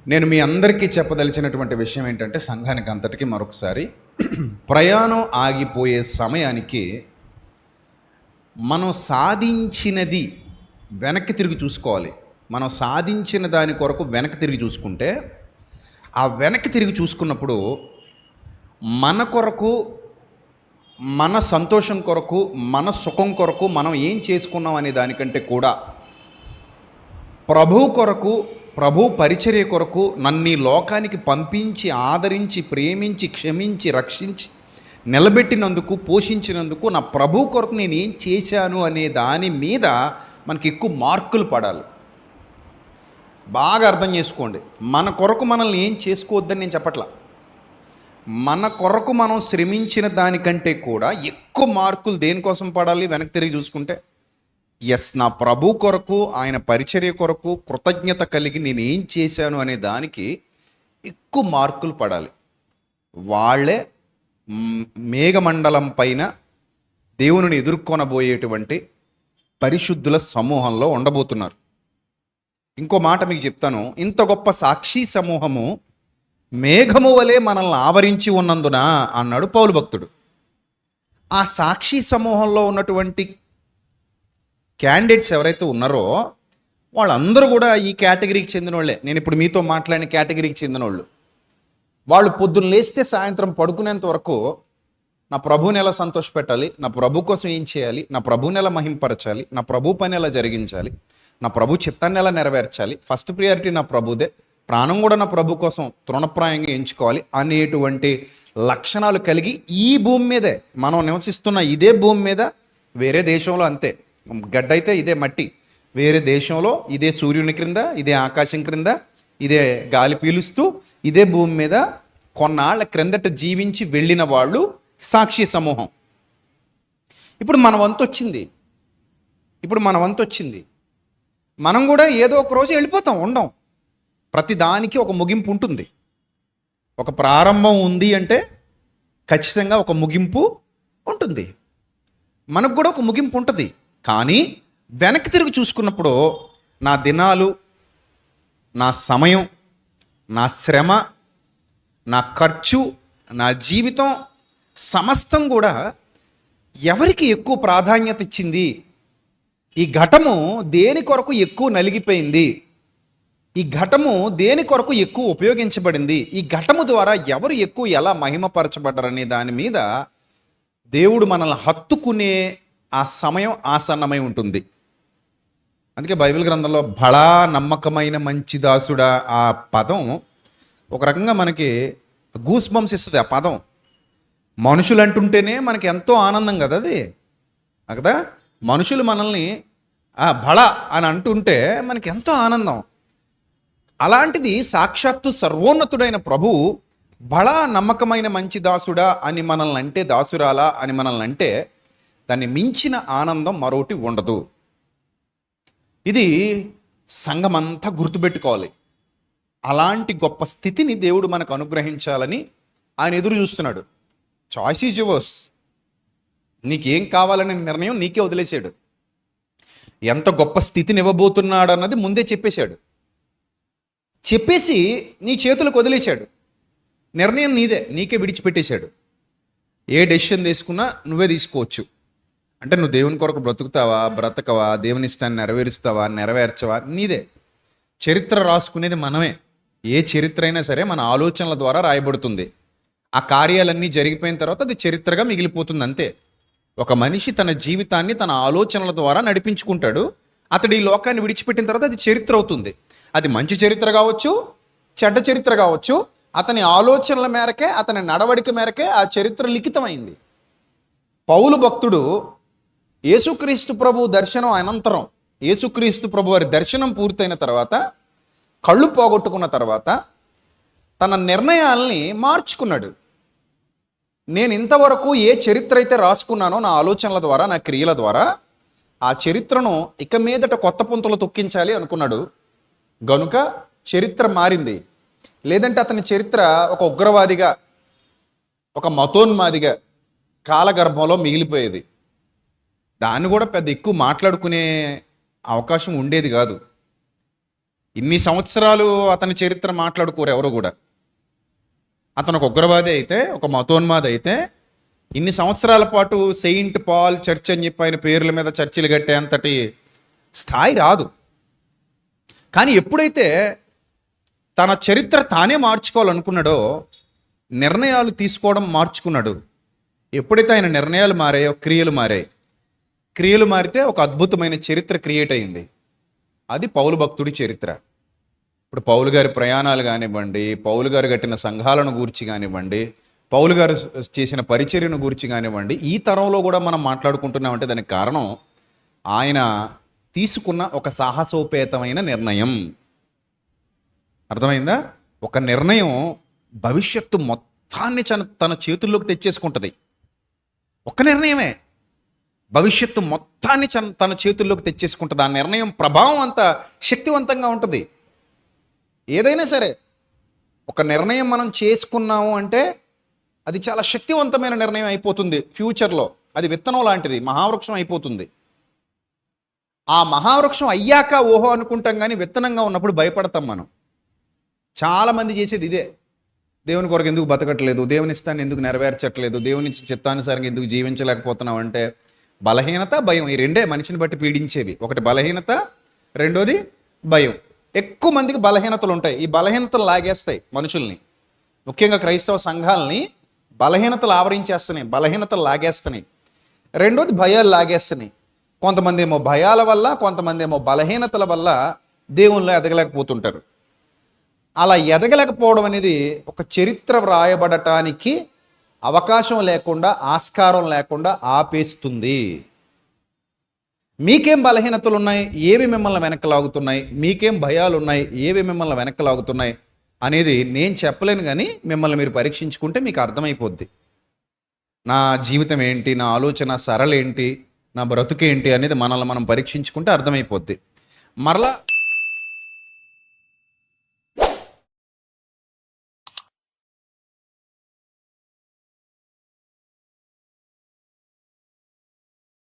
నేను మీ అందరికీ చెప్పదలిచినటువంటి విషయం ఏంటంటే సంఘానికి అంతటికీ మరొకసారి ప్రయాణం ఆగిపోయే సమయానికి మనం సాధించినది వెనక్కి తిరిగి చూసుకోవాలి. మనం సాధించిన దాని కొరకు వెనక్కి తిరిగి చూసుకుంటే ఆ వెనక్కి తిరిగి చూసుకున్నప్పుడు మన కొరకు, మన సంతోషం కొరకు, మన సుఖం కొరకు మనం ఏం చేసుకున్నాం అనే దానికంటే కూడా ప్రభు కొరకు, ప్రభు పరిచర్య కొరకు నన్ను ఈ లోకానికి పంపించి, ఆదరించి, ప్రేమించి, క్షమించి, రక్షించి, నిలబెట్టినందుకు, పోషించినందుకు నా ప్రభు కొరకు నేను ఏం చేశాను అనే దాని మీద మనకి ఎక్కువ మార్కులు పడాలి. బాగా అర్థం చేసుకోండి. మన కొరకు మనల్ని ఏం చేసుకోవద్దని నేను చెప్పట్లా. మన కొరకు మనం శ్రమించిన దానికంటే కూడా ఎక్కువ మార్కులు దేనికోసం పడాలి వెనక్కి తిరిగి చూసుకుంటే? నా ప్రభు కొరకు, ఆయన పరిచర్య కొరకు కృతజ్ఞత కలిగి నేను ఏం చేశాను అనే దానికి ఎక్కువ మార్కులు పడాలి. వాళ్ళే మేఘమండలం పైన దేవుని ఎదుర్కొనబోయేటువంటి పరిశుద్ధుల సమూహంలో ఉండబోతున్నారు. ఇంకో మాట మీకు చెప్తాను. ఇంత గొప్ప సాక్షి సమూహము మేఘము వలె మనల్ని ఆవరించి ఉన్నందున అన్నాడు పౌలు భక్తుడు. ఆ సాక్షి సమూహంలో ఉన్నటువంటి క్యాండిడేట్స్ ఎవరైతే ఉన్నారో వాళ్ళందరూ కూడా ఈ కేటగిరీకి చెందిన వాళ్ళే. నేను ఇప్పుడు మీతో మాట్లాడిన కేటగిరీకి చెందిన వాళ్ళు. వాళ్ళు పొద్దున్న లేస్తే సాయంత్రం పడుకునేంత వరకు నా ప్రభుని ఎలా సంతోషపెట్టాలి, నా ప్రభు కోసం ఏం చేయాలి, నా ప్రభుని ఎలా మహింపరచాలి, నా ప్రభు పని ఎలా జరిగించాలి, నా ప్రభు చిత్తాన్ని ఎలా నెరవేర్చాలి, ఫస్ట్ ప్రియారిటీ నా ప్రభుదే, ప్రాణం కూడా నా ప్రభు కోసం తృణప్రాయంగా ఎంచుకోవాలి అనేటువంటి లక్షణాలు కలిగి ఈ భూమి మీదే మనం నివసిస్తున్న ఇదే భూమి మీద, వేరే దేశంలో అంతే, గడ్డ అయితే ఇదే మట్టి, వేరే దేశంలో ఇదే సూర్యుని క్రింద, ఇదే ఆకాశం క్రింద, ఇదే గాలి పీలుస్తూ ఇదే భూమి మీద కొన్నాళ్ళ క్రిందట జీవించి వెళ్ళిన వాళ్ళు సాక్షి సమూహం. ఇప్పుడు మన వంతు వచ్చింది. మనం కూడా ఏదో ఒక రోజు వెళ్ళిపోతాం, ఉండం. ప్రతి దానికి ఒక ముగింపు ఉంటుంది. ఒక ప్రారంభం ఉంది అంటే ఖచ్చితంగా ఒక ముగింపు ఉంటుంది. మనకు కూడా ఒక ముగింపు ఉంటుంది. కానీ వెనక్కి తిరిగి చూసుకున్నప్పుడు నా దినాలు, నా సమయం, నా శ్రమ, నా ఖర్చు, నా జీవితం సమస్తం కూడా ఎవరికి ఎక్కువ ప్రాధాన్యత ఇచ్చింది, ఈ ఘటము దేని కొరకు ఎక్కువ నలిగిపోయింది, ఈ ఘటము దేని కొరకు ఎక్కువ ఉపయోగించబడింది, ఈ ఘటము ద్వారా ఎవరు ఎక్కువ ఎలా మహిమపరచబడ్డారనే దాని మీద దేవుడు మనల్ని హత్తుకునే ఆ సమయం ఆసన్నమై ఉంటుంది. అందుకే బైబిల్ గ్రంథంలో బళా నమ్మకమైన మంచి దాసుడా ఆ పదం ఒక రకంగా మనకి గూస్ బంప్స్ ఇస్తుంది. ఆ పదం మనుషులు అంటుంటేనే మనకి ఎంతో ఆనందం కదా అది కదా. మనుషులు మనల్ని బళ అని అంటుంటే మనకి ఎంతో ఆనందం. అలాంటిది సాక్షాత్తు సర్వోన్నతుడైన ప్రభు బళా నమ్మకమైన మంచి దాసుడా అని మనల్ని అంటే, దాసురాలా అని మనల్ని అంటే, దాన్ని మించిన ఆనందం మరొకటి ఉండదు. ఇది సంఘమంతా గుర్తుపెట్టుకోవాలి. అలాంటి గొప్ప స్థితిని దేవుడు మనకు అనుగ్రహించాలని ఆయన ఎదురు చూస్తున్నాడు. Choice is yours. నీకేం కావాలనే నిర్ణయం నీకే వదిలేశాడు. ఎంత గొప్ప స్థితిని ఇవ్వబోతున్నాడు అన్నది ముందే చెప్పేసి నీ చేతులకు వదిలేశాడు. నిర్ణయం నీదే, నీకే విడిచిపెట్టేశాడు. ఏ డెసిషన్ తీసుకున్నా నువ్వే తీసుకోవచ్చు. అంటే నువ్వు దేవుని కొరకు బ్రతుకుతావా, బ్రతకవా, దేవుని ఇష్టాన్ని నెరవేరుస్తావా, నెరవేర్చవా, నీదే. చరిత్ర రాసుకునేది మనమే. ఏ చరిత్ర అయినా సరే మన ఆలోచనల ద్వారా రాయబడుతుంది. ఆ కార్యాలన్నీ జరిగిపోయిన తర్వాత అది చరిత్రగా మిగిలిపోతుంది అంతే. ఒక మనిషి తన జీవితాన్ని తన ఆలోచనల ద్వారా నడిపించుకుంటాడు. అతడు ఈ లోకాన్ని విడిచిపెట్టిన తర్వాత అది చరిత్ర అవుతుంది. అది మంచి చరిత్ర కావచ్చు, చెడ్డ చరిత్ర కావచ్చు. అతని ఆలోచనల మేరకే, అతని నడవడిక మేరకే ఆ చరిత్ర లిఖితమైంది. పౌలు భక్తుడు యేసుక్రీస్తు ప్రభు దర్శనం అనంతరం, యేసుక్రీస్తు ప్రభు వారి దర్శనం పూర్తయిన తర్వాత, కళ్ళు పోగొట్టుకున్న తర్వాత తన నిర్ణయాల్ని మార్చుకున్నాడు. నేను ఇంతవరకు ఏ చరిత్ర అయితే రాసుకున్నానో నా ఆలోచనల ద్వారా, నా క్రియల ద్వారా, ఆ చరిత్రను ఇక మీదట కొత్త పుంతలు తొక్కించాలి అనుకున్నాడు. గనుక చరిత్ర మారింది. లేదంటే అతని చరిత్ర ఒక ఉగ్రవాదిగా, ఒక మతోన్మాదిగా కాలగర్భంలో మిగిలిపోయేది. దాన్ని కూడా పెద్ద ఎక్కువ మాట్లాడుకునే అవకాశం ఉండేది కాదు. ఇన్ని సంవత్సరాలు అతని చరిత్ర మాట్లాడుకోరు ఎవరు కూడా. అతను ఒక ఉగ్రవాది అయితే, ఒక మతోన్మాది అయితే, ఇన్ని సంవత్సరాల పాటు సెయింట్ పాల్ చర్చ్ అని చెప్పి ఆయన పేర్ల మీద చర్చిలు కట్టేంతటి స్థాయి రాదు. కానీ ఎప్పుడైతే తన చరిత్ర తానే మార్చుకోవాలనుకున్నాడో, నిర్ణయాలు తీసుకోవడం మార్చుకున్నాడు. ఎప్పుడైతే ఆయన నిర్ణయాలు మారాయో క్రియలు మారాయి. క్రియలు మారితే ఒక అద్భుతమైన చరిత్ర క్రియేట్ అయింది. అది పౌలు భక్తుడి చరిత్ర. ఇప్పుడు పౌలు గారి ప్రయాణాలు కానివ్వండి, పౌలు గారు కట్టిన సంఘాలను గూర్చి కానివ్వండి, పౌలు గారు చేసిన పరిచర్యను గూర్చి కానివ్వండి, ఈ తరంలో కూడా మనం మాట్లాడుకుంటున్నామంటే దానికి కారణం ఆయన తీసుకున్న ఒక సాహసోపేతమైన నిర్ణయం. అర్థమైందా? ఒక నిర్ణయం భవిష్యత్తు మొత్తాన్ని తన చేతుల్లోకి తెచ్చేసుకుంటుంది. ఒక్క నిర్ణయమే భవిష్యత్తు మొత్తాన్ని తన చేతుల్లోకి తెచ్చేసుకుంటుంది. ఆ నిర్ణయం ప్రభావం అంత శక్తివంతంగా ఉంటుంది. ఏదైనా సరే ఒక నిర్ణయం మనం చేసుకున్నాము అంటే అది చాలా శక్తివంతమైన నిర్ణయం అయిపోతుంది. ఫ్యూచర్లో అది విత్తనం లాంటిది, మహావృక్షం అయిపోతుంది. ఆ మహావృక్షం అయ్యాక ఓహో అనుకుంటాం, కానీ విత్తనంగా ఉన్నప్పుడు భయపడతాం మనం. చాలామంది చేసేది ఇదే. దేవుని కొరకు ఎందుకు బతకట్లేదు, దేవుని ఇష్టాన్ని ఎందుకు నెరవేర్చట్లేదు, దేవుని చిత్తానుసారంగా ఎందుకు జీవించలేకపోతున్నాం అంటే బలహీనత, భయం. ఈ రెండే మనిషిని బట్టి పీడించేవి. ఒకటి బలహీనత, రెండోది భయం. ఎక్కువ మందికి బలహీనతలు ఉంటాయి. ఈ బలహీనతలు లాగేస్తాయి మనుషుల్ని, ముఖ్యంగా క్రైస్తవ సంఘాలని బలహీనతలు ఆవరించేస్తున్నాయి, బలహీనతలు లాగేస్తున్నాయి. రెండోది భయాలు లాగేస్తున్నాయి. కొంతమంది ఏమో భయాల వల్ల, కొంతమంది ఏమో బలహీనతల వల్ల దేవుళ్ళు ఎదగలేకపోతుంటారు. అలా ఎదగలేకపోవడం అనేది ఒక చరిత్ర వ్రాయబడటానికి అవకాశం లేకుండా, ఆస్కారం లేకుండా ఆపేస్తుంది. మీకేం బలహీనతలు ఉన్నాయి, ఏవి మిమ్మల్ని వెనక్కి లాగుతున్నాయి, మీకేం భయాలు ఉన్నాయి, ఏవి మిమ్మల్ని వెనక్కి లాగుతున్నాయి అనేది నేను చెప్పలేను. కానీ మిమ్మల్ని మీరు పరీక్షించుకుంటే మీకు అర్థమైపోద్ది. నా జీవితం ఏంటి, నా ఆలోచన సరళేంటి, నా బ్రతుకేంటి అనేది మనల్ని మనం పరీక్షించుకుంటే అర్థమైపోద్ది. మరలా